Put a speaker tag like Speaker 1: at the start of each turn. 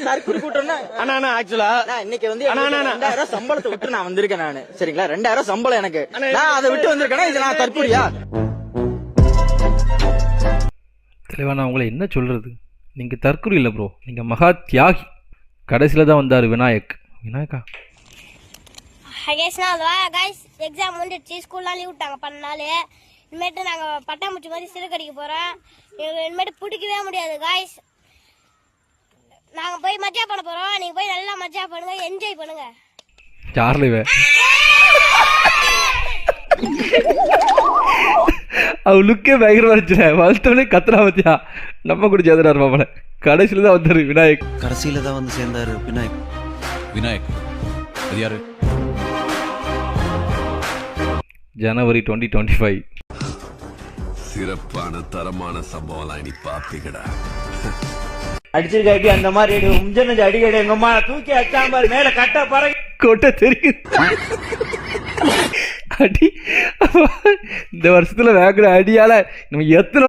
Speaker 1: தற்கொலை கூட்டம்னா
Speaker 2: அண்ணா ஆக்சுவலா
Speaker 1: இன்னைக்கு வந்து 2000 சம்பளத்தை விட்டு நான் வந்திருக்கேன் நானு. சரிங்களா, 2000 சம்பளம் எனக்கு. நான் அதை விட்டு வந்திருக்கேன்னா இது நான் தற்கொலையா?
Speaker 3: தலைவா, நான் உங்களை என்ன சொல்றது, நீங்க தற்கொலை இல்லை ப்ரோ, நீங்க மகா தியாகி. கடைசியில தான் வந்தாரு விநாயக்கா.
Speaker 4: கைஸ் எக்ஸாம் வந்துடுச்சு, ஸ்கூல்லாம் லீவ் விட்டாங்க 10 நாள். இனிமேட்டு நாங்கள் பட்டாம்பூச்சி மாதிரி சிறுகடிக்க போகிறோம். இனிமேட்டு பிடிக்கவே முடியாது கைஸ். நாங்கள் போய் மஜா பண்ண போகிறோம். நீங்கள் போய் நல்லா மஜா பண்ணுங்க, என்ஜாய் பண்ணுங்க.
Speaker 3: யார்லைவே அவ லுக்கே பயங்கரமா இருந்துச்சு. வளர்த்தவனே கத்துறா பத்தியா, நம்ம கூட சேர்ந்துடாரு மாமல. கடைசியில தான் வந்தாரு விநாயக்.
Speaker 5: கடைசியில தான் வந்து சேர்ந்தாரு விநாயக்.
Speaker 6: அது யாரு?
Speaker 3: ஜனவரி 2025.
Speaker 7: சிறப்பான தரமான சம்பவம் நீ பாப்பீங்கடா.
Speaker 1: அடிச்சிருக்காட்டி அந்த மாதிரி உஞ்சனது அடிக்கடி எங்க அம்மா தூக்கி அச்சாம்பாரு மேல கட்ட பறவை
Speaker 3: கொட்ட தெரியும். அடி இந்த வருஷத்துல வேக்கிற அடியால நம்ம எத்தனை